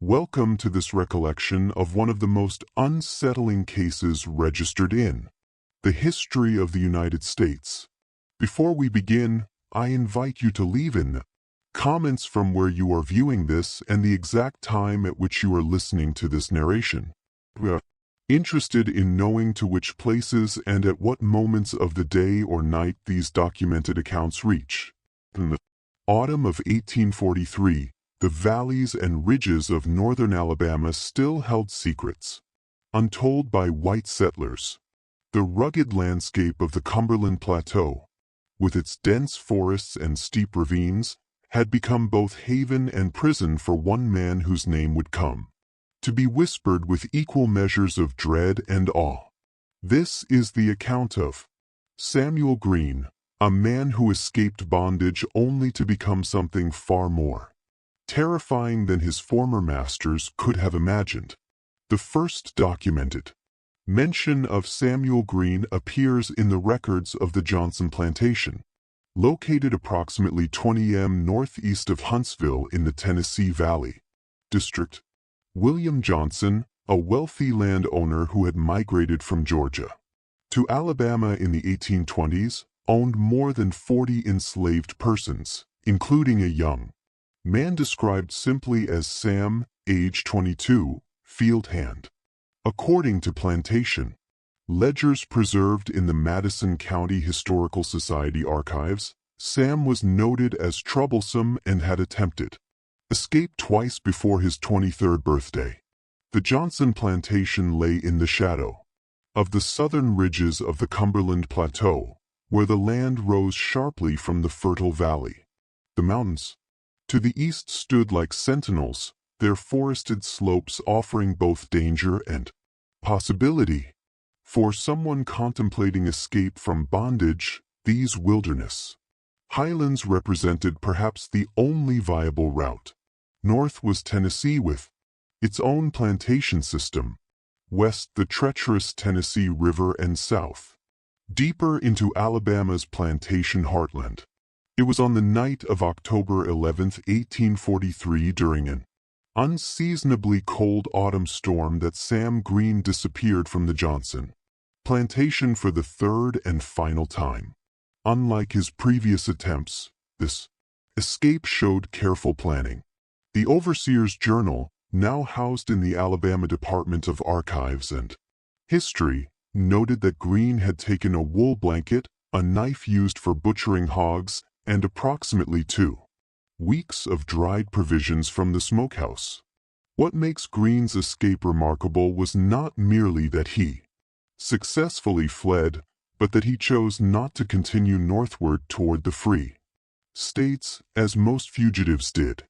Welcome to this recollection of one of the most unsettling cases registered in the history of the United States. Before we begin, I invite you to leave in the comments from where you are viewing this and the exact time at which you are listening to this narration. We are interested in knowing to which places and at what moments of the day or night these documented accounts reach. In the autumn of 1843, the valleys and ridges of northern Alabama still held secrets, untold by white settlers. The rugged landscape of the Cumberland Plateau, with its dense forests and steep ravines, had become both haven and prison for one man whose name would come to be whispered with equal measures of dread and awe. This is the account of Samuel Green, a man who escaped bondage only to become something far more terrifying than his former masters could have imagined. The first documented mention of Samuel Green appears in the records of the Johnson Plantation, located approximately 20 m northeast of Huntsville in the Tennessee Valley District. William Johnson, a wealthy landowner who had migrated from Georgia to Alabama in the 1820s, owned more than 40 enslaved persons, including a young man described simply as Sam, age 22, field hand. According to Plantation ledgers preserved in the Madison County Historical Society archives, Sam was noted as troublesome and had attempted escape twice before his 23rd birthday. The Johnson Plantation lay in the shadow of the southern ridges of the Cumberland Plateau, where the land rose sharply from the fertile valley. The mountains to the east stood like sentinels, their forested slopes offering both danger and possibility. For someone contemplating escape from bondage, these wilderness highlands represented perhaps the only viable route. North was Tennessee with its own plantation system, west the treacherous Tennessee River, and south deeper into Alabama's plantation heartland. It was on the night of October 11, 1843, during an unseasonably cold autumn storm, that Sam Green disappeared from the Johnson Plantation for the third and final time. Unlike his previous attempts, this escape showed careful planning. The Overseer's Journal, now housed in the Alabama Department of Archives and History, noted that Green had taken a wool blanket, a knife used for butchering hogs, and approximately 2 weeks of dried provisions from the smokehouse. What makes Green's escape remarkable was not merely that he successfully fled, but that he chose not to continue northward toward the free states, as most fugitives did.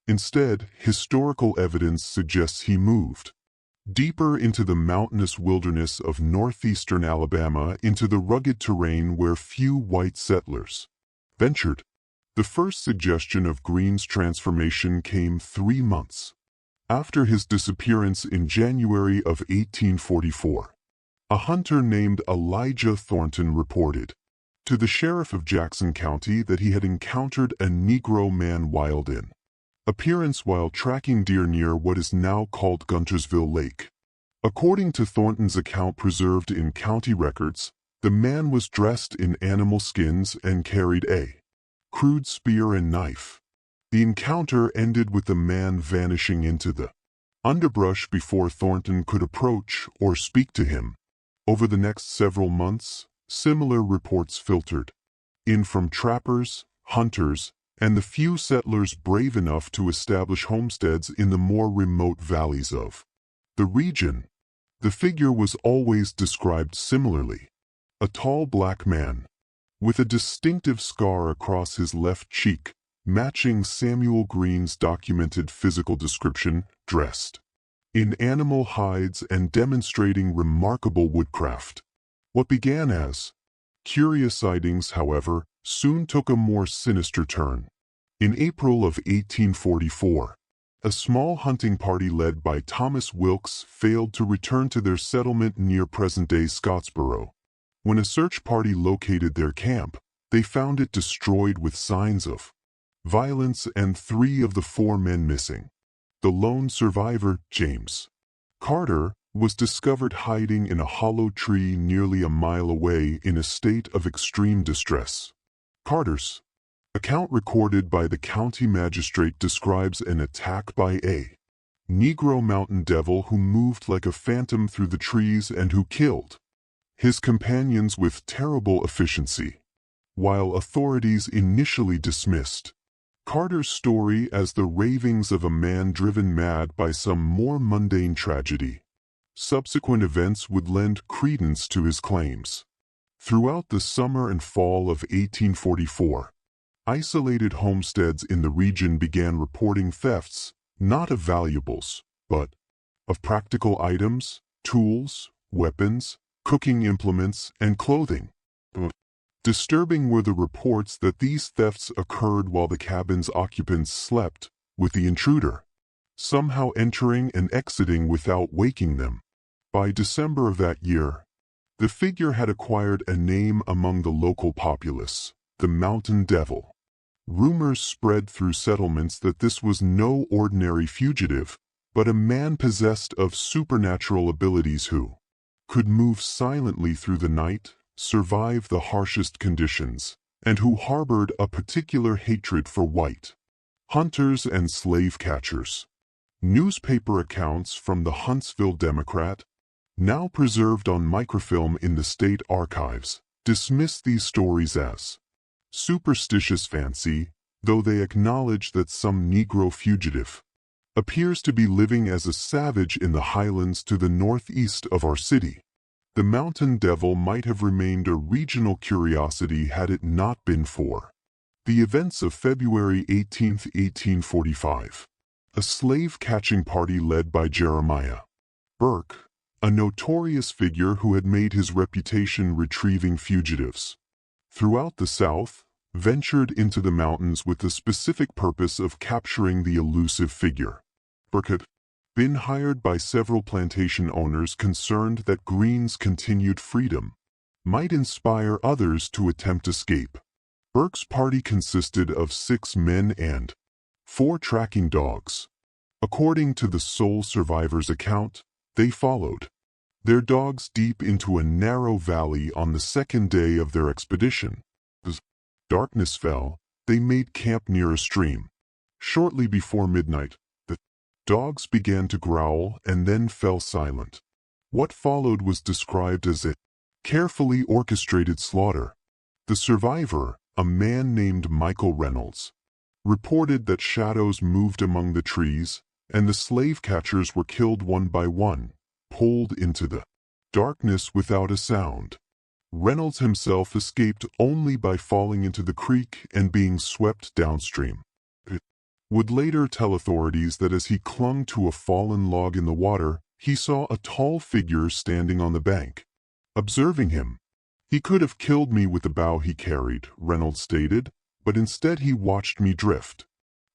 Instead, historical evidence suggests he moved deeper into the mountainous wilderness of northeastern Alabama, into the rugged terrain where few white settlers ventured. The first suggestion of Green's transformation came 3 months after his disappearance in January of 1844. A hunter named Elijah Thornton reported to the sheriff of Jackson County that he had encountered a Negro man wild in appearance while tracking deer near what is now called Guntersville Lake. According to Thornton's account preserved in county records, the man was dressed in animal skins and carried a crude spear and knife. The encounter ended with the man vanishing into the underbrush before Thornton could approach or speak to him. Over the next several months, similar reports filtered in from trappers, hunters, and the few settlers brave enough to establish homesteads in the more remote valleys of the region. The figure was always described similarly: a tall black man, with a distinctive scar across his left cheek, matching Samuel Green's documented physical description, dressed in animal hides and demonstrating remarkable woodcraft. What began as curious sightings, however, soon took a more sinister turn. In April of 1844, a small hunting party led by Thomas Wilkes failed to return to their settlement near present-day Scottsboro. When a search party located their camp, they found it destroyed with signs of violence and 3 of the 4 men missing. The lone survivor, James Carter, was discovered hiding in a hollow tree nearly a mile away in a state of extreme distress. Carter's account, recorded by the county magistrate, describes an attack by a Negro mountain devil who moved like a phantom through the trees and who killed his companions with terrible efficiency. While authorities initially dismissed Carter's story as the ravings of a man driven mad by some more mundane tragedy, subsequent events would lend credence to his claims. Throughout the summer and fall of 1844, isolated homesteads in the region began reporting thefts, not of valuables, but of practical items, tools, weapons, cooking implements, and clothing. Disturbing were the reports that these thefts occurred while the cabin's occupants slept, with the intruder somehow entering and exiting without waking them. By December of that year, the figure had acquired a name among the local populace, the Mountain Devil. Rumors spread through settlements that this was no ordinary fugitive, but a man possessed of supernatural abilities who could move silently through the night, survive the harshest conditions, and who harbored a particular hatred for white hunters and slave catchers. Newspaper accounts from the Huntsville Democrat, now preserved on microfilm in the state archives, dismiss these stories as superstitious fancy, though they acknowledge that some Negro fugitive appears to be living as a savage in the highlands to the northeast of our city. The Mountain Devil might have remained a regional curiosity had it not been for the events of February 18, 1845. A slave-catching party led by Jeremiah Burke, a notorious figure who had made his reputation retrieving fugitives throughout the South, ventured into the mountains with the specific purpose of capturing the elusive figure. Burke had been hired by several plantation owners concerned that Green's continued freedom might inspire others to attempt escape. Burke's party consisted of 6 men and 4 tracking dogs. According to the sole survivor's account, they followed their dogs deep into a narrow valley on the second day of their expedition. As darkness fell, they made camp near a stream. Shortly before midnight, the dogs began to growl and then fell silent. What followed was described as a carefully orchestrated slaughter. The survivor, a man named Michael Reynolds, reported that shadows moved among the trees, and the slave catchers were killed one by one, pulled into the darkness without a sound. Reynolds himself escaped only by falling into the creek and being swept downstream. He would later tell authorities that as he clung to a fallen log in the water, he saw a tall figure standing on the bank, observing him. "He could have killed me with the bough he carried," Reynolds stated, "but instead he watched me drift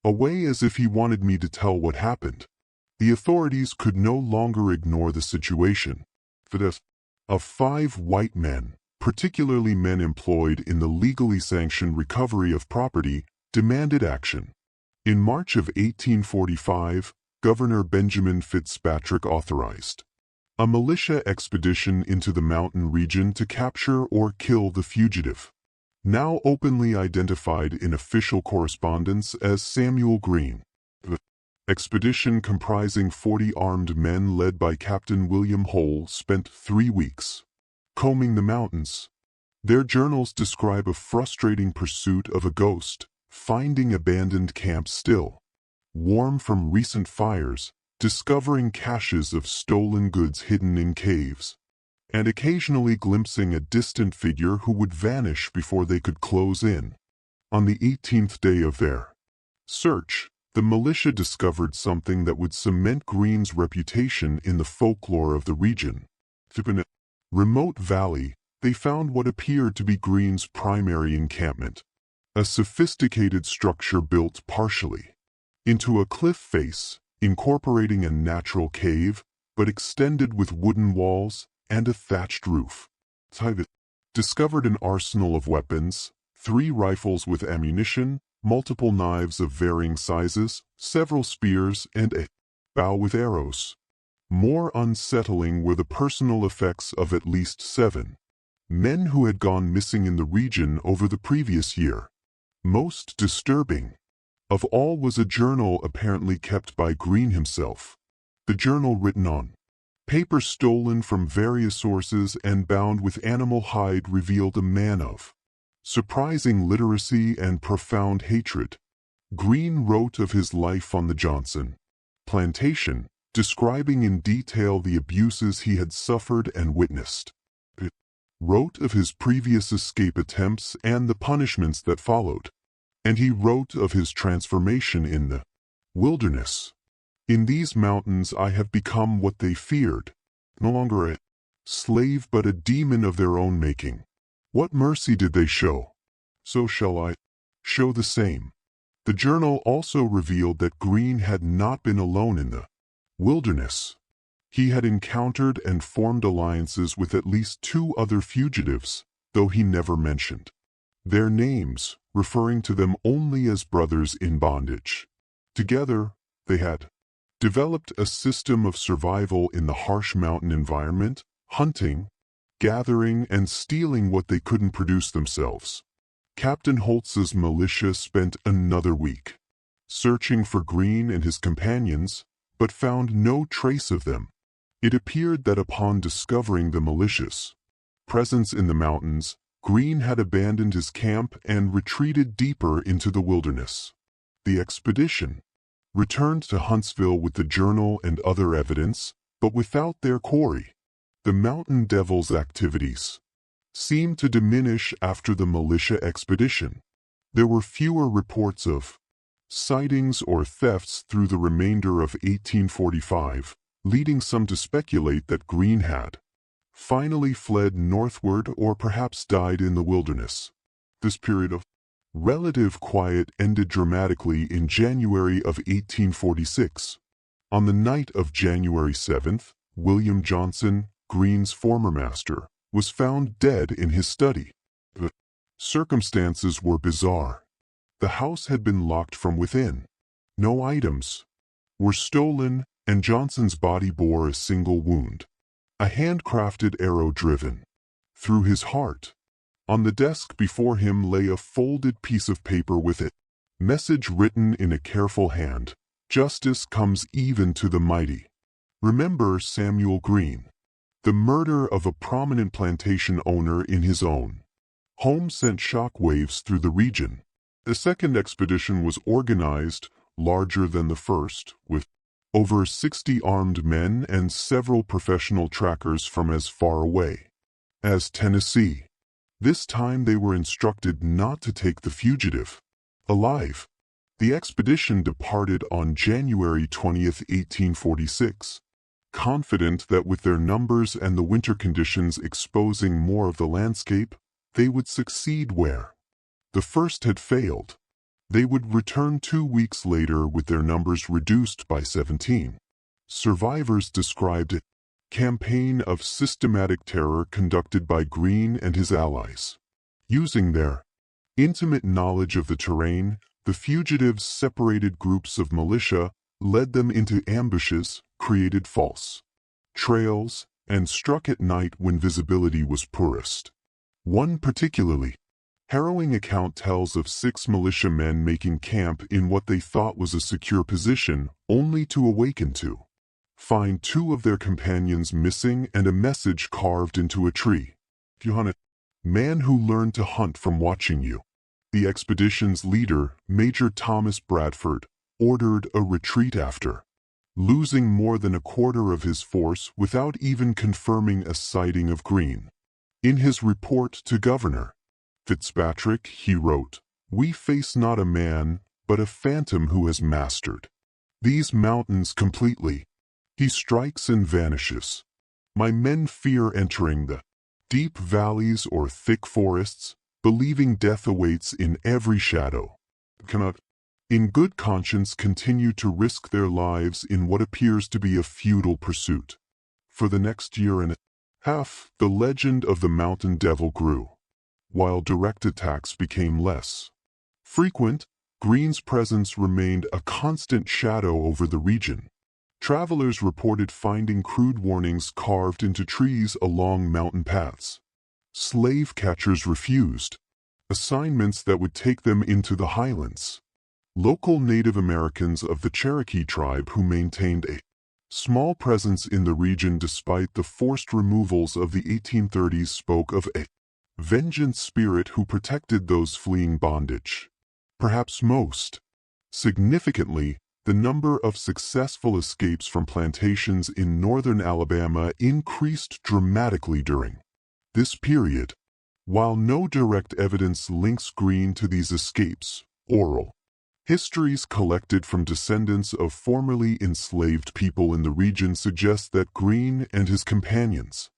away as if he wanted me to tell what happened." The authorities could no longer ignore the situation. For the of 5 white men, particularly men employed in the legally sanctioned recovery of property, demanded action. In March of 1845, Governor Benjamin Fitzpatrick authorized a militia expedition into the mountain region to capture or kill the fugitive, now openly identified in official correspondence as Samuel Green. The expedition, comprising 40 armed men led by Captain William Hull, spent 3 weeks combing the mountains. Their journals describe a frustrating pursuit of a ghost, finding abandoned camps still warm from recent fires, discovering caches of stolen goods hidden in caves, and occasionally glimpsing a distant figure who would vanish before they could close in. On the 18th day of their search, the militia discovered something that would cement Green's reputation in the folklore of the region. In a remote valley, they found what appeared to be Green's primary encampment, a sophisticated structure built partially into a cliff face, incorporating a natural cave, but extended with wooden walls and a thatched roof. Discovered an arsenal of weapons, 3 rifles with ammunition, multiple knives of varying sizes, several spears, and a bow with arrows. More unsettling were the personal effects of at least 7 men who had gone missing in the region over the previous year. Most disturbing of all was a journal apparently kept by Green himself. The journal, written on paper stolen from various sources and bound with animal hide, revealed a man of surprising literacy and profound hatred. Green wrote of his life on the Johnson plantation, describing in detail the abuses he had suffered and witnessed. He wrote of his previous escape attempts and the punishments that followed. And he wrote of his transformation in the wilderness. In these mountains I have become what they feared, no longer a slave but a demon of their own making. What mercy did they show? So shall I show the same. The journal also revealed that Green had not been alone in the wilderness. He had encountered and formed alliances with at least 2 other fugitives, though he never mentioned their names, referring to them only as brothers in bondage. Together, they had developed a system of survival in the harsh mountain environment, hunting, gathering, and stealing what they couldn't produce themselves. Captain Holtz's militia spent another week searching for Green and his companions, but found no trace of them. It appeared that upon discovering the militia's presence in the mountains, Green had abandoned his camp and retreated deeper into the wilderness. The expedition returned to Huntsville with the journal and other evidence, but without their quarry. The Mountain Devil's activities seemed to diminish after the militia expedition. There were fewer reports of sightings or thefts through the remainder of 1845, leading some to speculate that Green had finally fled northward or perhaps died in the wilderness. This period of relative quiet ended dramatically in January of 1846. On the night of January 7th, William Johnson, Green's former master, was found dead in his study. The circumstances were bizarre. The house had been locked from within. No items were stolen, and Johnson's body bore a single wound, a handcrafted arrow driven through his heart. On the desk before him lay a folded piece of paper with a message written in a careful hand: "Justice comes even to the mighty. Remember Samuel Green." The murder of a prominent plantation owner in his own home sent shockwaves through the region. The second expedition was organized, larger than the first, with over 60 armed men and several professional trackers from as far away as Tennessee. This time they were instructed not to take the fugitive alive. The expedition departed on January 20th, 1846, confident that with their numbers and the winter conditions exposing more of the landscape, they would succeed where the first had failed. They would return 2 weeks later with their numbers reduced by 17. Survivors described a campaign of systematic terror conducted by Green and his allies. Using their intimate knowledge of the terrain, the fugitives separated groups of militia, led them into ambushes, created false trails, and struck at night when visibility was poorest. One particularly harrowing account tells of 6 militiamen making camp in what they thought was a secure position, only to awaken to find 2 of their companions missing and a message carved into a tree. "Man who learned to hunt from watching you." The expedition's leader, Major Thomas Bradford, ordered a retreat after losing more than a quarter of his force without even confirming a sighting of Green. In his report to Governor Fitzpatrick, he wrote, "We face not a man, but a phantom who has mastered these mountains completely. He strikes and vanishes. My men fear entering the deep valleys or thick forests, believing death awaits in every shadow. Cannot, in good conscience, continue to risk their lives in what appears to be a futile pursuit." For the next year and a half, the legend of the Mountain Devil grew. While direct attacks became less frequent, Green's presence remained a constant shadow over the region. Travelers reported finding crude warnings carved into trees along mountain paths. Slave catchers refused assignments that would take them into the highlands. Local Native Americans of the Cherokee tribe who maintained a small presence in the region despite the forced removals of the 1830s spoke of a vengeance spirit who protected those fleeing bondage. Perhaps most significantly, the number of successful escapes from plantations in northern Alabama increased dramatically during this period. While no direct evidence links Greene to these escapes, oral histories collected from descendants of formerly enslaved people in the region suggest that Greene and his companions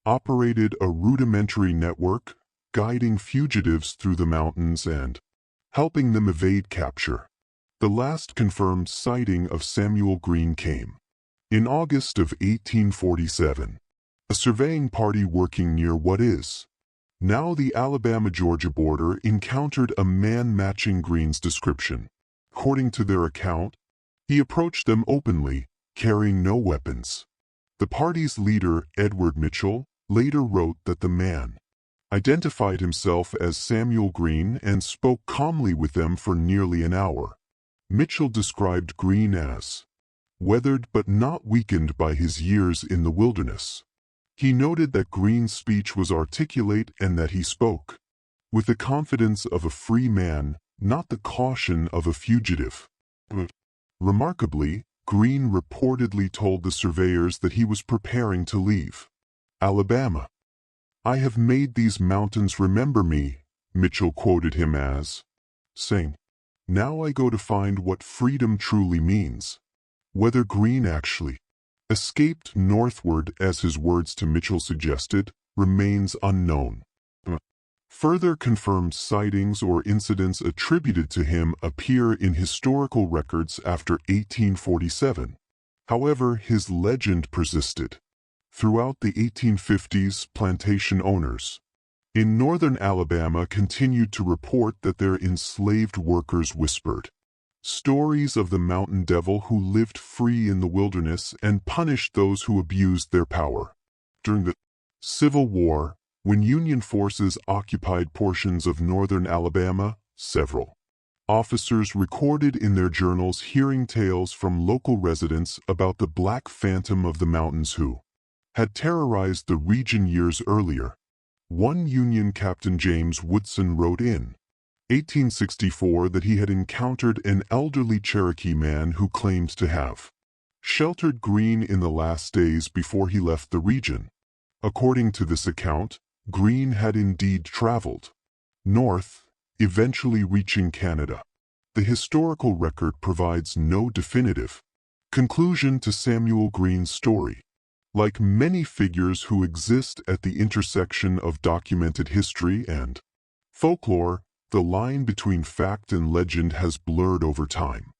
operated a rudimentary network, guiding fugitives through the mountains and helping them evade capture. The last confirmed sighting of Samuel Greene came in August of 1847. A surveying party working near what is now the Alabama-Georgia border encountered a man matching Greene's description. According to their account, he approached them openly, carrying no weapons. The party's leader, Edward Mitchell, later wrote that the man identified himself as Samuel Greene and spoke calmly with them for nearly an hour. Mitchell described Greene as weathered but not weakened by his years in the wilderness. He noted that Greene's speech was articulate and that he spoke with the confidence of a free man, not the caution of a fugitive. Remarkably, Greene reportedly told the surveyors that he was preparing to leave Alabama. "I have made these mountains remember me," Mitchell quoted him as saying, "Now I go to find what freedom truly means." Whether Greene actually escaped northward, as his words to Mitchell suggested, remains unknown. Further confirmed sightings or incidents attributed to him appear in historical records after 1847. However, his legend persisted. Throughout the 1850s, plantation owners in northern Alabama continued to report that their enslaved workers whispered stories of the mountain devil who lived free in the wilderness and punished those who abused their power. During the Civil War, when Union forces occupied portions of northern Alabama, several officers recorded in their journals hearing tales from local residents about the Black Phantom of the mountains who had terrorized the region years earlier. One Union Captain James Woodson wrote in 1864 that he had encountered an elderly Cherokee man who claimed to have sheltered Greene in the last days before he left the region. According to this account, Greene had indeed traveled north, eventually reaching Canada. The historical record provides no definitive conclusion to Samuel Greene's story. Like many figures who exist at the intersection of documented history and folklore, the line between fact and legend has blurred over time.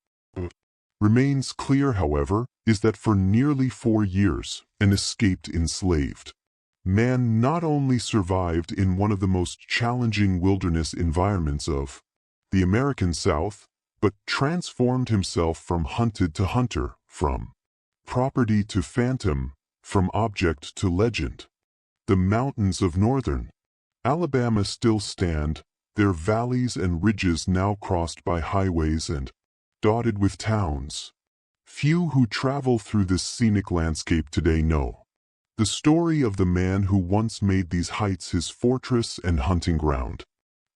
Remains clear, however, is that for nearly 4 years, an escaped enslaved man not only survived in one of the most challenging wilderness environments of the American South, but transformed himself from hunted to hunter, from property to phantom, from object to legend. The mountains of northern Alabama still stand, their valleys and ridges now crossed by highways and dotted with towns. Few who travel through this scenic landscape today know the story of the man who once made these heights his fortress and hunting ground.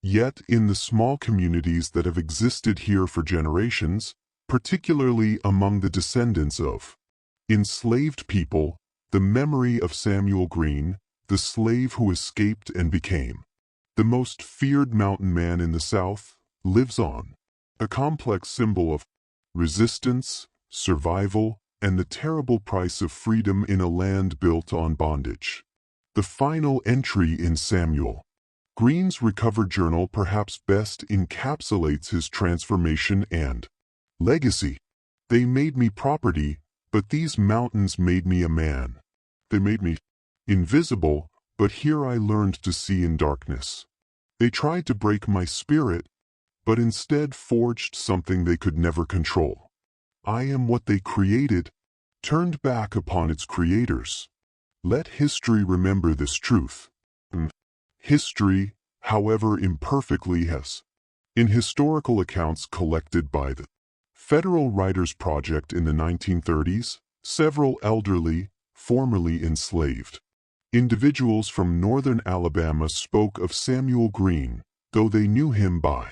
Yet, in the small communities that have existed here for generations, particularly among the descendants of enslaved people, the memory of Samuel Greene, the slave who escaped and became the most feared mountain man in the South, lives on, a complex symbol of resistance, survival, and the terrible price of freedom in a land built on bondage. The final entry in Samuel Greene's recovered journal perhaps best encapsulates his transformation and legacy. "They made me property, but these mountains made me a man. They made me invisible, but here I learned to see in darkness. They tried to break my spirit, but instead forged something they could never control. I am what they created turned back upon its creators. Let history remember this truth. History, however imperfectly, has, in historical accounts collected by the Federal Writers Project in the 1930s, several elderly, formerly enslaved individuals from northern Alabama spoke of Samuel Green, though they knew him by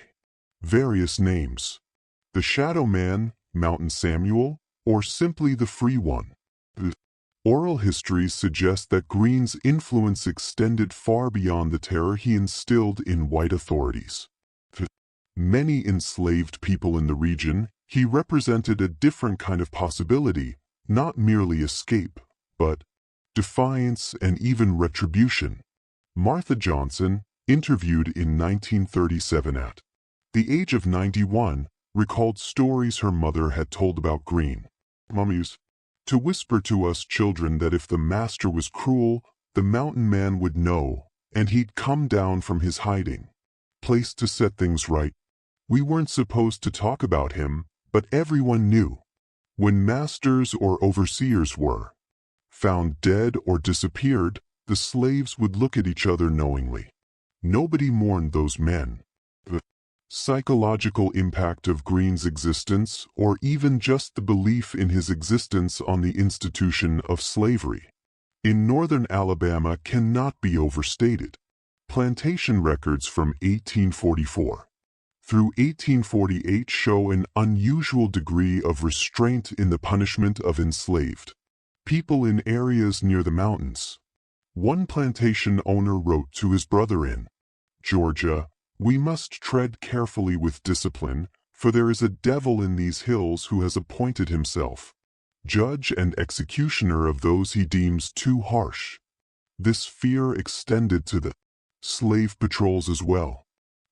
various names: the Shadow Man, Mountain Samuel, or simply the Free One. The oral histories suggest that Green's influence extended far beyond the terror he instilled in white authorities. To many enslaved people in the region, he represented a different kind of possibility, not merely escape, but defiance and even retribution. Martha Johnson, interviewed in 1937 at the age of 91, recalled stories her mother had told about Green. Mom used to whisper to us children that if the master was cruel, the mountain man would know, and he'd come down from his hiding place to set things right. We weren't supposed to talk about him, but everyone knew. When masters or overseers were found dead or disappeared, the slaves would look at each other knowingly. Nobody mourned those men. The psychological impact of Green's existence, or even just the belief in his existence on the institution of slavery, in northern Alabama cannot be overstated. Plantation records from 1844 through 1848 show an unusual degree of restraint in the punishment of enslaved people in areas near the mountains. One plantation owner wrote to his brother in Georgia, "We must tread carefully with discipline, for there is a devil in these hills who has appointed himself judge and executioner of those he deems too harsh." This fear extended to the slave patrols as well.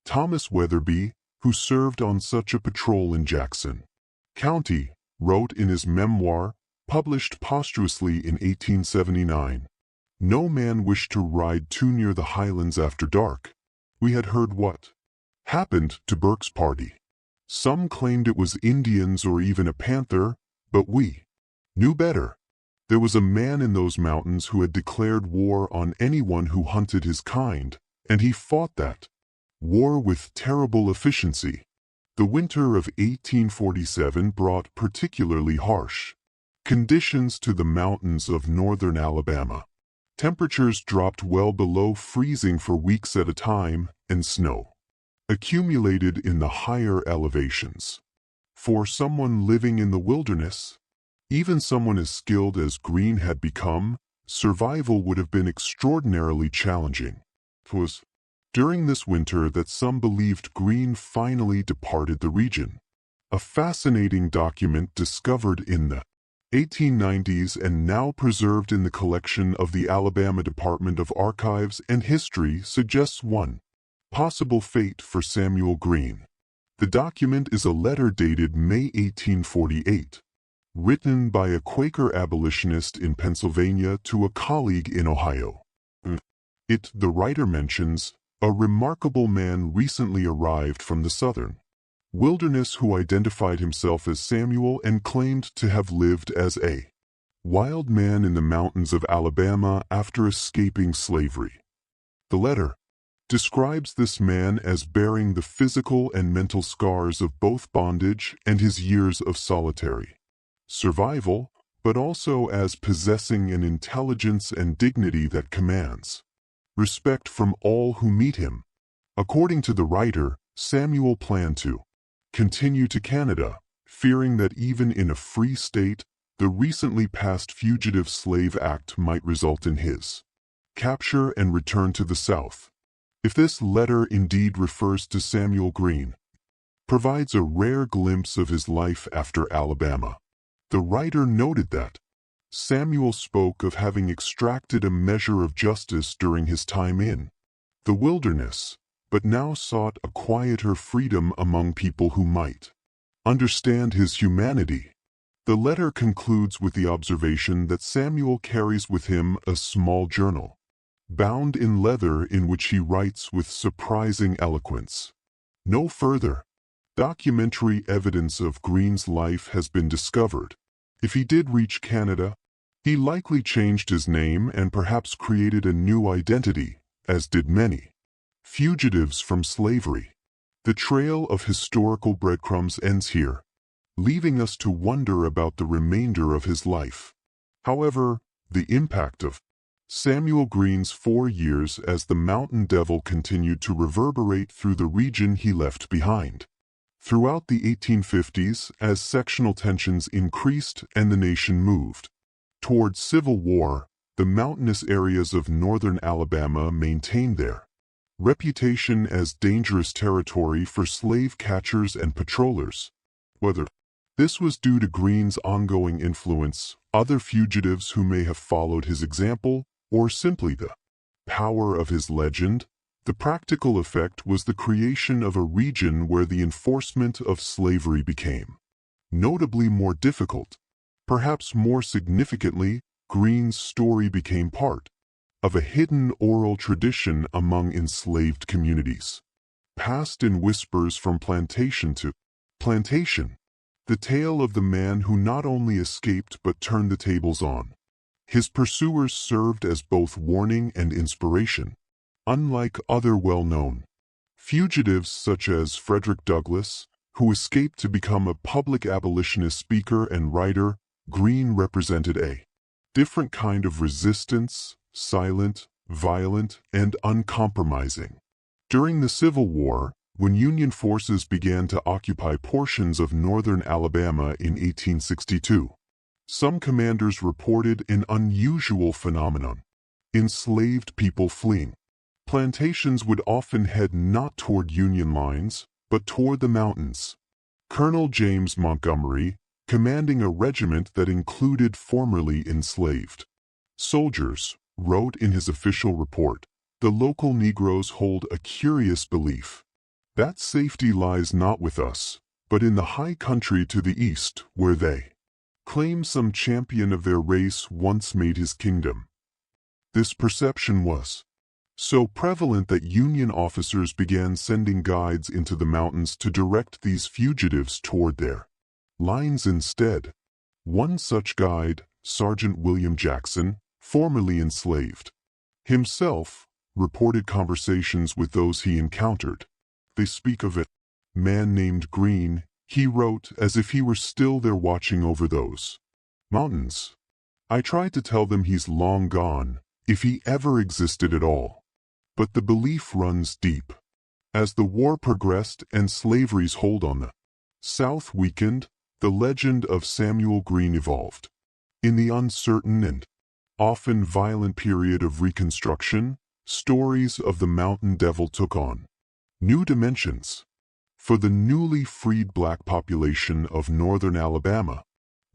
Thomas Weatherby, who served on such a patrol in Jackson County, wrote in his memoir, published posthumously in 1879, "No man wished to ride too near the highlands after dark. We had heard what happened to Burke's party. Some claimed it was Indians or even a panther, but we knew better. There was a man in those mountains who had declared war on anyone who hunted his kind, and he fought that war with terrible efficiency." The winter of 1847 brought particularly harsh conditions to the mountains of northern Alabama. Temperatures dropped well below freezing for weeks at a time, and snow accumulated in the higher elevations. For someone living in the wilderness, even someone as skilled as Green had become, survival would have been extraordinarily challenging. It was during this winter that some believed Green finally departed the region. A fascinating document discovered in the 1890s and now preserved in the collection of the Alabama Department of Archives and History suggests one possible fate for Samuel Green. The document is a letter dated May 1848, written by a Quaker abolitionist in Pennsylvania to a colleague in Ohio. The writer mentions a remarkable man recently arrived from the southern wilderness who identified himself as Samuel and claimed to have lived as a wild man in the mountains of Alabama after escaping slavery. The letter describes this man as bearing the physical and mental scars of both bondage and his years of solitary survival, but also as possessing an intelligence and dignity that commands respect from all who meet him. According to the writer, Samuel planned to continue to Canada, fearing that even in a free state, the recently passed Fugitive Slave Act might result in his capture and return to the South. If this letter indeed refers to Samuel Green, provides a rare glimpse of his life after Alabama. The writer noted that Samuel spoke of having extracted a measure of justice during his time in the wilderness, but now sought a quieter freedom among people who might understand his humanity. The letter concludes with the observation that Samuel carries with him a small journal, bound in leather, in which he writes with surprising eloquence. No further documentary evidence of Green's life has been discovered, If he did reach Canada, he likely changed his name and perhaps created a new identity, as did many fugitives from slavery. The trail of historical breadcrumbs ends here, leaving us to wonder about the remainder of his life. However, the impact of Samuel Green's 4 years as the Mountain Devil continued to reverberate through the region he left behind. Throughout the 1850s, as sectional tensions increased and the nation moved toward civil war, the mountainous areas of northern Alabama maintained their reputation as dangerous territory for slave catchers and patrollers. Whether this was due to Green's ongoing influence, other fugitives who may have followed his example, or simply the power of his legend, the practical effect was the creation of a region where the enforcement of slavery became notably more difficult. Perhaps more significantly, Green's story became part of a hidden oral tradition among enslaved communities, passed in whispers from plantation to plantation. The tale of the man who not only escaped but turned the tables on his pursuers served as both warning and inspiration. Unlike other well-known fugitives such as Frederick Douglass, who escaped to become a public abolitionist speaker and writer, Green represented a different kind of resistance, silent, violent, and uncompromising. During the Civil War, when Union forces began to occupy portions of northern Alabama in 1862, some commanders reported an unusual phenomenon: enslaved people fleeing. Plantations would often head not toward Union lines, but toward the mountains. Colonel James Montgomery, commanding a regiment that included formerly enslaved soldiers, wrote in his official report, "The local Negroes hold a curious belief that safety lies not with us, but in the high country to the east, where they claim some champion of their race once made his kingdom." This perception was so prevalent that Union officers began sending guides into the mountains to direct these fugitives toward their lines instead. One such guide, Sergeant William Jackson, formerly enslaved himself, reported conversations with those he encountered. "They speak of a man named Green," he wrote, "as if he were still there watching over those mountains. I tried to tell them he's long gone, if he ever existed at all. But the belief runs deep." As the war progressed and slavery's hold on the South weakened, the legend of Samuel Green evolved. In the uncertain and often violent period of Reconstruction, stories of the Mountain Devil took on new dimensions. For the newly freed black population of northern Alabama,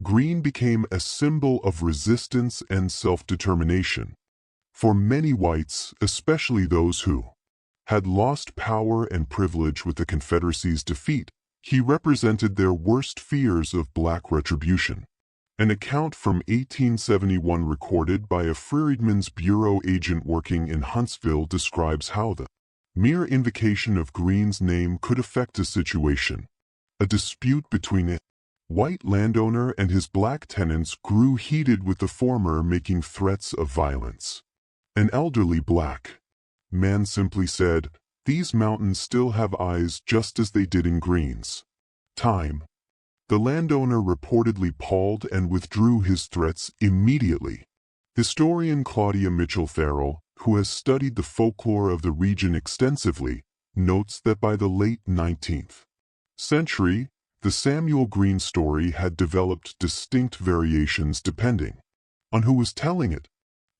Green became a symbol of resistance and self-determination. For many whites, especially those who had lost power and privilege with the Confederacy's defeat, he represented their worst fears of black retribution. An account from 1871 recorded by a Freedmen's Bureau agent working in Huntsville describes how the mere invocation of Green's name could affect a situation. A dispute between a white landowner and his black tenants grew heated, with the former making threats of violence. An elderly black man simply said, "These mountains still have eyes, just as they did in Green's time." The landowner reportedly palled and withdrew his threats immediately. Historian Claudia Mitchell Farrell, who has studied the folklore of the region extensively, notes that by the late 19th century, the Samuel Green story had developed distinct variations depending on who was telling it.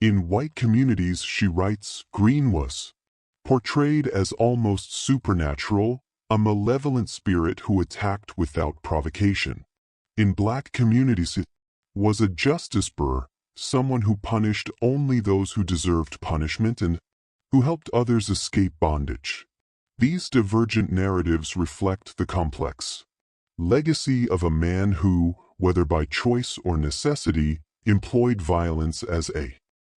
In white communities, she writes, Green was portrayed as almost supernatural, a malevolent spirit who attacked without provocation. In black communities, it was a justice burr, someone who punished only those who deserved punishment and who helped others escape bondage. These divergent narratives reflect the complex legacy of a man who, whether by choice or necessity, employed violence as a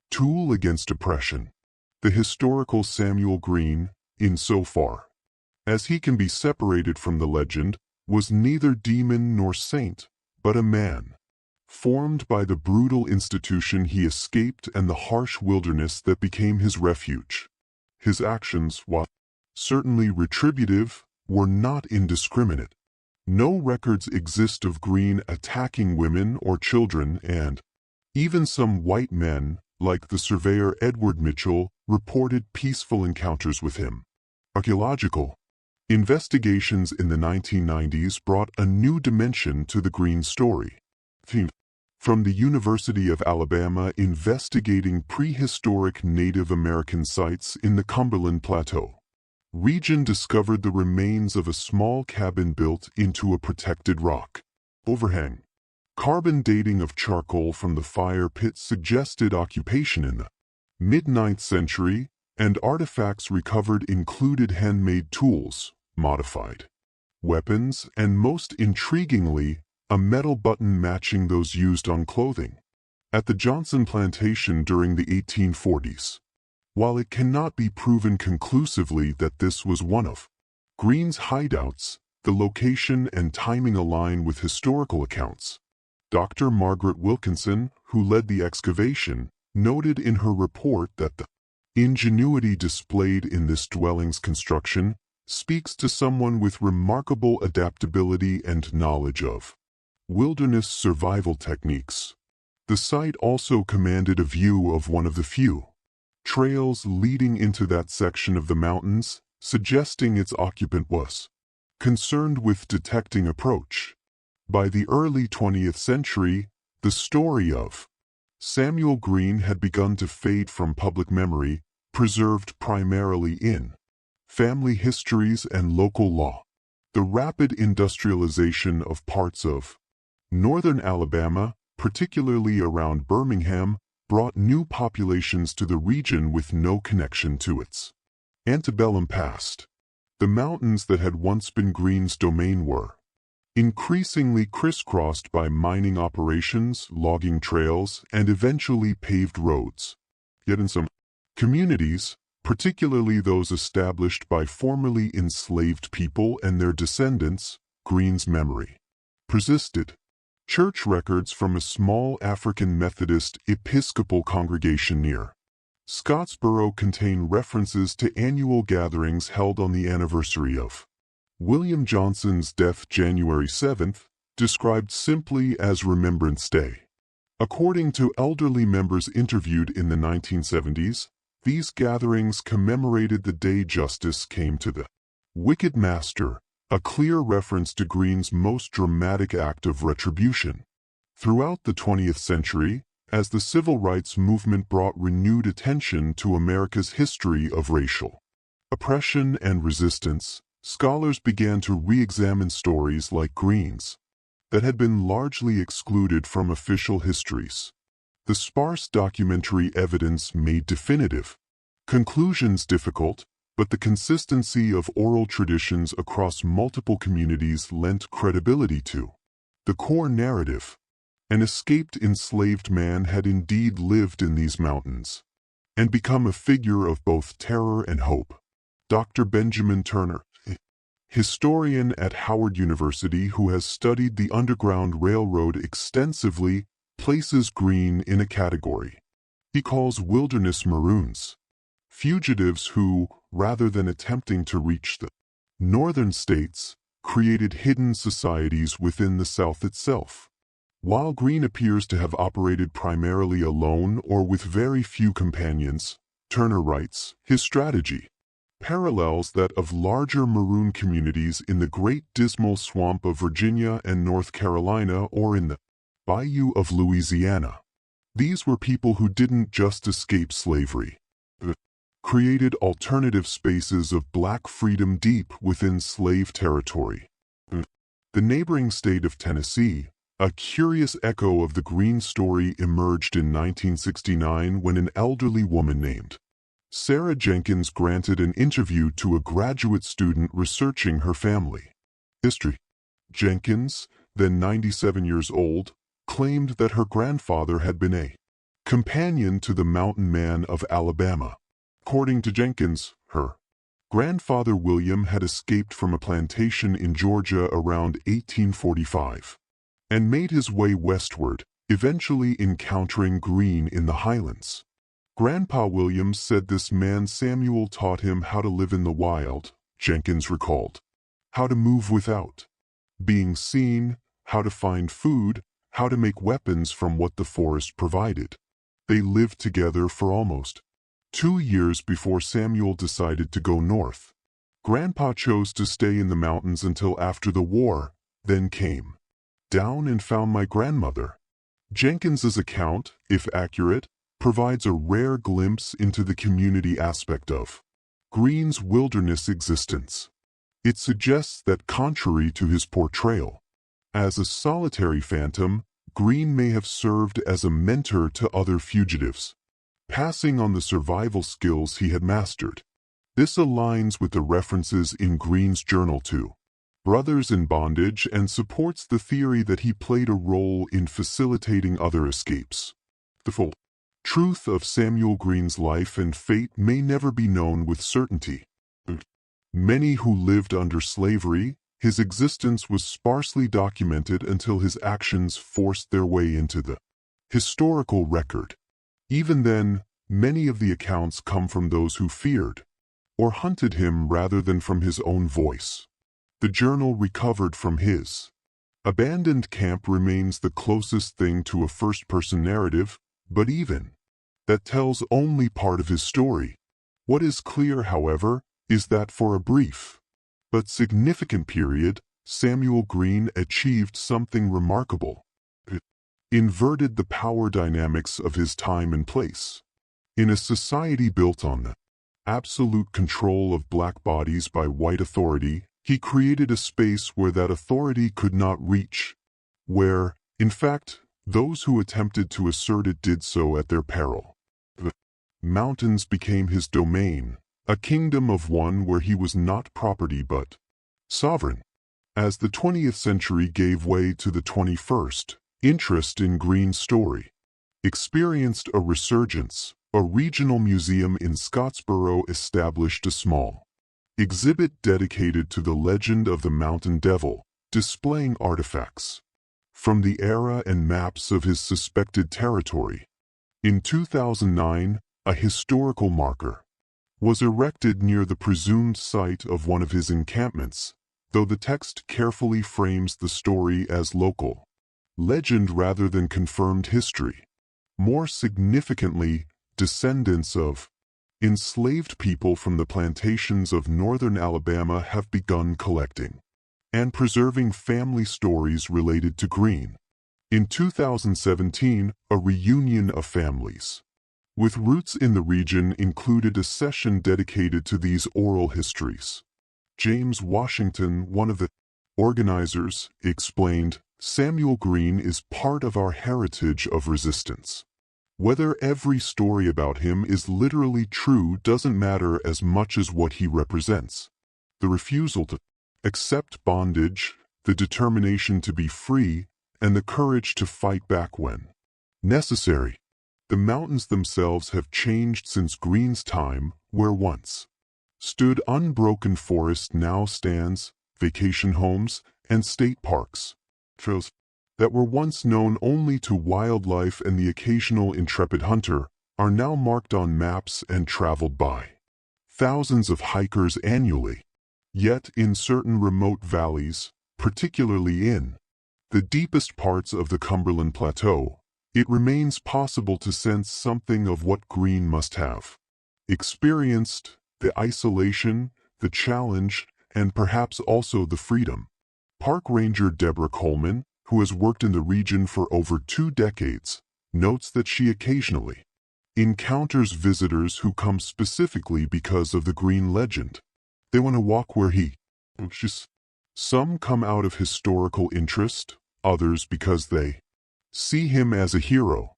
tool against oppression. The historical Samuel Green, insofar as he can be separated from the legend, was neither demon nor saint, but a man formed by the brutal institution he escaped and the harsh wilderness that became his refuge. His actions, while certainly retributive, were not indiscriminate. No records exist of Green attacking women or children, and even some white men, like the surveyor Edward Mitchell, reported peaceful encounters with him. Archaeological investigations in the 1990s brought a new dimension to the Green story. From the University of Alabama investigating prehistoric Native American sites in the Cumberland Plateau region discovered the remains of a small cabin built into a protected rock overhang. Carbon dating of charcoal from the fire pit suggested occupation in the mid-9th century, and artifacts recovered included handmade tools, modified weapons, and most intriguingly, a metal button matching those used on clothing at the Johnson plantation during the 1840s. While it cannot be proven conclusively that this was one of Green's hideouts, the location and timing align with historical accounts. Dr. Margaret Wilkinson, who led the excavation, noted in her report that the ingenuity displayed in this dwelling's construction speaks to someone with remarkable adaptability and knowledge of wilderness survival techniques. The site also commanded a view of one of the few trails leading into that section of the mountains, suggesting its occupant was concerned with detecting approach. By the early 20th century, the story of Samuel Green had begun to fade from public memory, preserved primarily in family histories and local law. The rapid industrialization of parts of northern Alabama, particularly around Birmingham, brought new populations to the region with no connection to its antebellum past. The mountains that had once been Green's domain were increasingly crisscrossed by mining operations, logging trails, and eventually paved roads. Yet in some communities, particularly those established by formerly enslaved people and their descendants, Green's memory persisted. Church records from a small African Methodist Episcopal congregation near Scottsboro contain references to annual gatherings held on the anniversary of William Johnson's death, January 7th, described simply as Remembrance Day. According to elderly members interviewed in the 1970s, these gatherings commemorated the day justice came to the wicked master, a clear reference to Green's most dramatic act of retribution. Throughout the 20th century, as the civil rights movement brought renewed attention to America's history of racial oppression and resistance, scholars began to re-examine stories like Green's that had been largely excluded from official histories. The sparse documentary evidence made definitive conclusions difficult, but the consistency of oral traditions across multiple communities lent credibility to the core narrative. An escaped enslaved man had indeed lived in these mountains and become a figure of both terror and hope. Dr. Benjamin Turner, historian at Howard University who has studied the Underground Railroad extensively, places Green in a category he calls wilderness maroons, fugitives who, rather than attempting to reach the northern states, created hidden societies within the South itself. While Green appears to have operated primarily alone or with very few companions, Turner writes, his strategy parallels that of larger maroon communities in the Great Dismal Swamp of Virginia and North Carolina or in the Bayou of Louisiana. These were people who didn't just escape slavery, but created alternative spaces of black freedom deep within slave territory. The neighboring state of Tennessee, a curious echo of the Green story, emerged in 1969 when an elderly woman named Sarah Jenkins granted an interview to a graduate student researching her family history. Jenkins, then 97 years old, claimed that her grandfather had been a companion to the mountain man of Alabama. According to Jenkins, her grandfather William had escaped from a plantation in Georgia around 1845 and made his way westward, eventually encountering Green in the highlands. Grandpa Williams said this man Samuel taught him how to live in the wild, Jenkins recalled. How to move without being seen, how to find food, how to make weapons from what the forest provided. They lived together for almost 2 years before Samuel decided to go north. Grandpa chose to stay in the mountains until after the war, then came down and found my grandmother. Jenkins's account, if accurate, provides a rare glimpse into the community aspect of Green's wilderness existence. It suggests that contrary to his portrayal as a solitary phantom, Green may have served as a mentor to other fugitives, passing on the survival skills he had mastered. This aligns with the references in Green's journal to brothers in bondage and supports the theory that he played a role in facilitating other escapes. The full truth of Samuel Green's life and fate may never be known with certainty. Many who lived under slavery, his existence was sparsely documented until his actions forced their way into the historical record. Even then, many of the accounts come from those who feared or hunted him rather than from his own voice. The journal recovered from his abandoned camp remains the closest thing to a first-person narrative, but even that tells only part of his story. What is clear, however, is that for a brief but significant period, Samuel Green achieved something remarkable. It inverted the power dynamics of his time and place. In a society built on the absolute control of black bodies by white authority, he created a space where that authority could not reach, where, in fact, those who attempted to assert it did so at their peril. The mountains became his domain, a kingdom of one where he was not property but sovereign. As the 20th century gave way to the 21st, interest in Green's story experienced a resurgence. A regional museum in Scottsboro established a small exhibit dedicated to the legend of the Mountain Devil, displaying artifacts from the era and maps of his suspected territory. In 2009, a historical marker was erected near the presumed site of one of his encampments, though the text carefully frames the story as local legend rather than confirmed history. More significantly, descendants of enslaved people from the plantations of northern Alabama have begun collecting and preserving family stories related to Green. In 2017, a reunion of families with roots in the region included a session dedicated to these oral histories. James Washington, one of the organizers, explained, "Samuel Green is part of our heritage of resistance. Whether every story about him is literally true doesn't matter as much as what he represents. The refusal to accept bondage, the determination to be free, and the courage to fight back when necessary. The mountains themselves have changed since Green's time, where once stood unbroken forest now stands, vacation homes, and state parks. Trails that were once known only to wildlife and the occasional intrepid hunter are now marked on maps and traveled by thousands of hikers annually. Yet in certain remote valleys, particularly in the deepest parts of the Cumberland Plateau, it remains possible to sense something of what Green must have experienced: the isolation, the challenge, and perhaps also the freedom." Park Ranger Deborah Coleman, who has worked in the region for over 2 decades, notes that she occasionally encounters visitors who come specifically because of the Green legend. They want to walk where he is. Some come out of historical interest, others because they see him as a hero.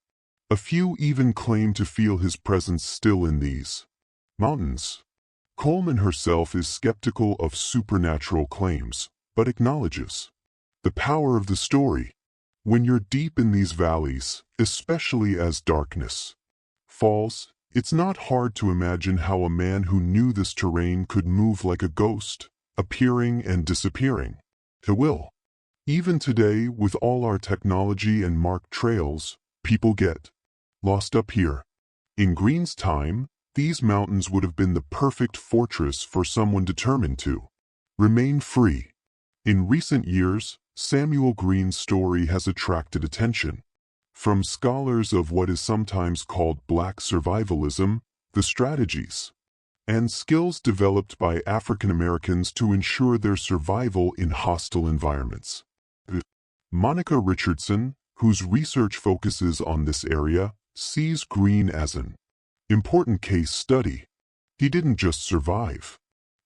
A few even claim to feel his presence still in these mountains. Coleman herself is skeptical of supernatural claims, but acknowledges the power of the story. When you're deep in these valleys, especially as darkness falls, it's not hard to imagine how a man who knew this terrain could move like a ghost, appearing and disappearing. He will Even today, with all our technology and marked trails, people get lost up here. In Green's time, these mountains would have been the perfect fortress for someone determined to remain free. In recent years, Samuel Green's story has attracted attention from scholars of what is sometimes called black survivalism, the strategies and skills developed by African Americans to ensure their survival in hostile environments. Monica Richardson, whose research focuses on this area, sees Green as an important case study. He didn't just survive.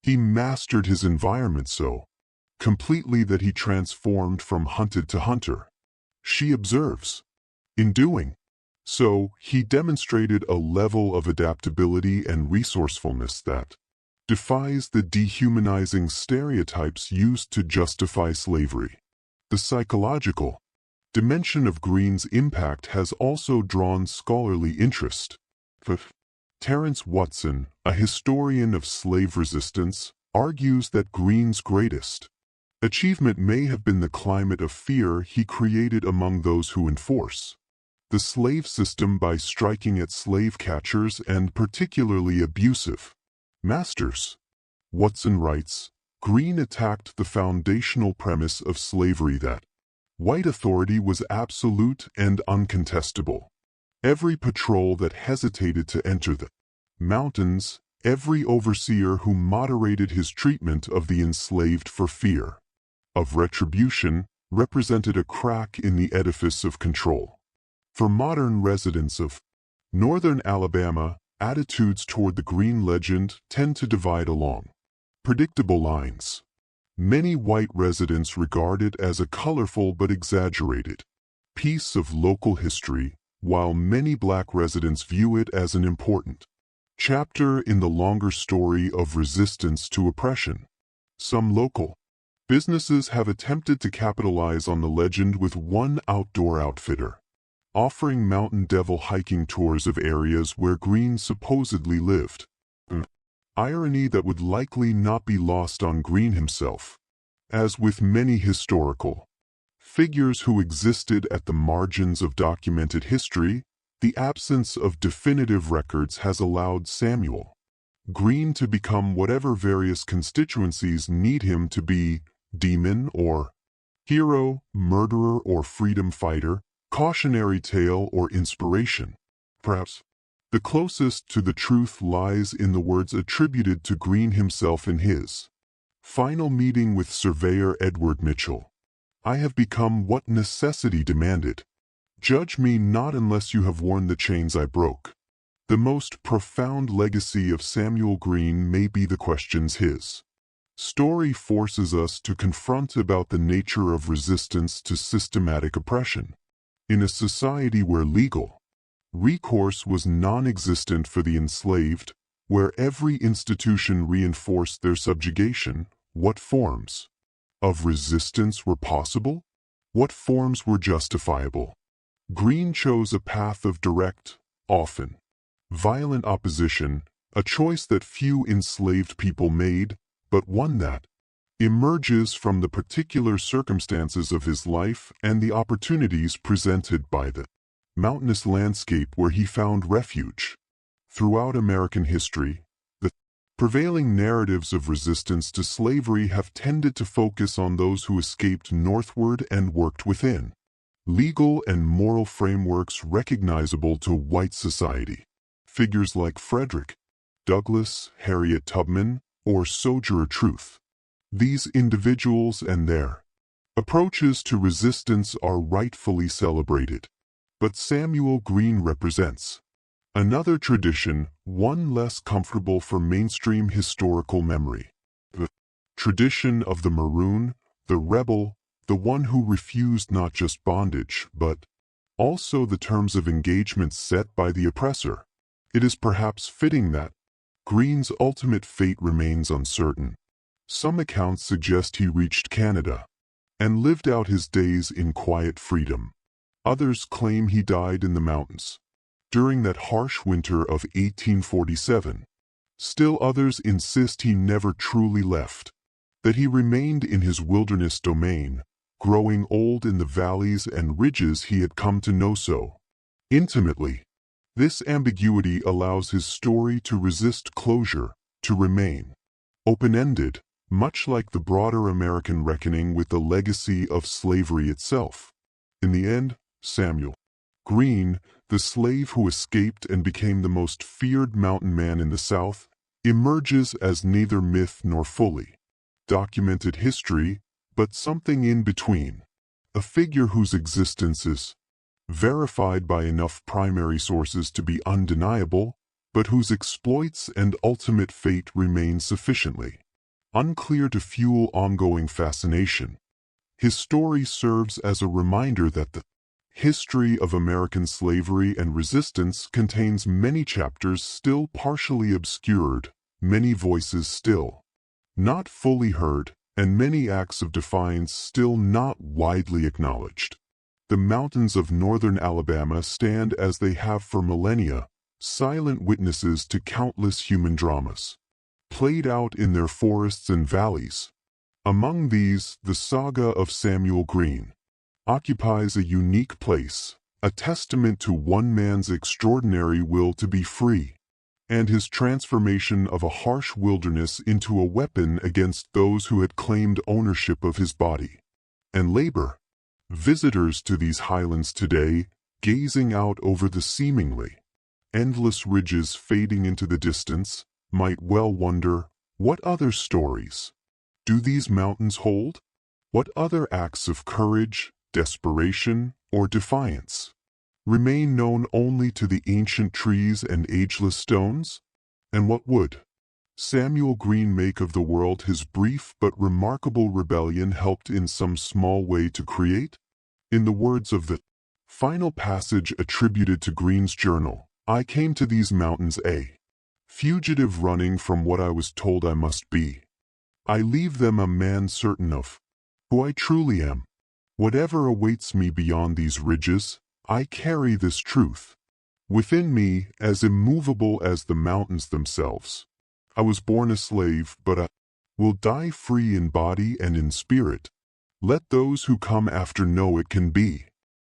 He mastered his environment so completely that he transformed from hunted to hunter. She observes. In doing so, he demonstrated a level of adaptability and resourcefulness that defies the dehumanizing stereotypes used to justify slavery. The psychological dimension of Green's impact has also drawn scholarly interest. Terence Watson, a historian of slave resistance, argues that Green's greatest achievement may have been the climate of fear he created among those who enforce the slave system by striking at slave catchers and particularly abusive masters. Watson writes, Green attacked the foundational premise of slavery that white authority was absolute and uncontestable. Every patrol that hesitated to enter the mountains, every overseer who moderated his treatment of the enslaved for fear of retribution, represented a crack in the edifice of control. For modern residents of northern Alabama, attitudes toward the Green legend tend to divide along predictable lines. Many white residents regard it as a colorful but exaggerated piece of local history, while many black residents view it as an important chapter in the longer story of resistance to oppression. Some local businesses have attempted to capitalize on the legend with one outdoor outfitter offering Mountain Devil hiking tours of areas where Green supposedly lived. Irony that would likely not be lost on Green himself. As with many historical figures who existed at the margins of documented history, the absence of definitive records has allowed Samuel Green to become whatever various constituencies need him to be: demon or hero, murderer or freedom fighter, cautionary tale or inspiration. Perhaps the closest to the truth lies in the words attributed to Green himself in his final meeting with Surveyor Edward Mitchell. I have become what necessity demanded. Judge me not unless you have worn the chains I broke. The most profound legacy of Samuel Green may be the questions his story forces us to confront about the nature of resistance to systematic oppression. In a society where legal recourse was non-existent for the enslaved, where every institution reinforced their subjugation, what forms of resistance were possible? What forms were justifiable? Green chose a path of direct, often violent opposition, a choice that few enslaved people made, but one that emerges from the particular circumstances of his life and the opportunities presented by the mountainous landscape where he found refuge. Throughout American history, the prevailing narratives of resistance to slavery have tended to focus on those who escaped northward and worked within legal and moral frameworks recognizable to white society. Figures like Frederick Douglass, Harriet Tubman, or Sojourner Truth. These individuals and their approaches to resistance are rightfully celebrated. But Samuel Green represents another tradition, one less comfortable for mainstream historical memory. The tradition of the maroon, the rebel, the one who refused not just bondage, but also the terms of engagement set by the oppressor. It is perhaps fitting that Green's ultimate fate remains uncertain. Some accounts suggest he reached Canada and lived out his days in quiet freedom. Others claim he died in the mountains during that harsh winter of 1847. Still others insist he never truly left, that he remained in his wilderness domain, growing old in the valleys and ridges he had come to know so intimately. This ambiguity allows his story to resist closure, to remain open-ended, much like the broader American reckoning with the legacy of slavery itself. In the end, Samuel Green, the slave who escaped and became the most feared mountain man in the South, emerges as neither myth nor fully documented history, but something in between. A figure whose existence is verified by enough primary sources to be undeniable, but whose exploits and ultimate fate remain sufficiently unclear to fuel ongoing fascination. His story serves as a reminder that the history of American slavery and resistance contains many chapters still partially obscured, many voices still not fully heard, and many acts of defiance still not widely acknowledged. The mountains of northern Alabama stand as they have for millennia, silent witnesses to countless human dramas played out in their forests and valleys. Among these, the saga of Samuel Green occupies a unique place, a testament to one man's extraordinary will to be free, and his transformation of a harsh wilderness into a weapon against those who had claimed ownership of his body and labor. Visitors to these highlands today, gazing out over the seemingly endless ridges fading into the distance, might well wonder, what other stories do these mountains hold? What other acts of courage, desperation, or defiance remain known only to the ancient trees and ageless stones? And what would Samuel Green make of the world his brief but remarkable rebellion helped in some small way to create? In the words of the final passage attributed to Green's journal, "I came to these mountains a fugitive running from what I was told I must be. I leave them a man certain of who I truly am. Whatever awaits me beyond these ridges, I carry this truth within me as immovable as the mountains themselves. I was born a slave, but I will die free in body and in spirit. Let those who come after know it can be."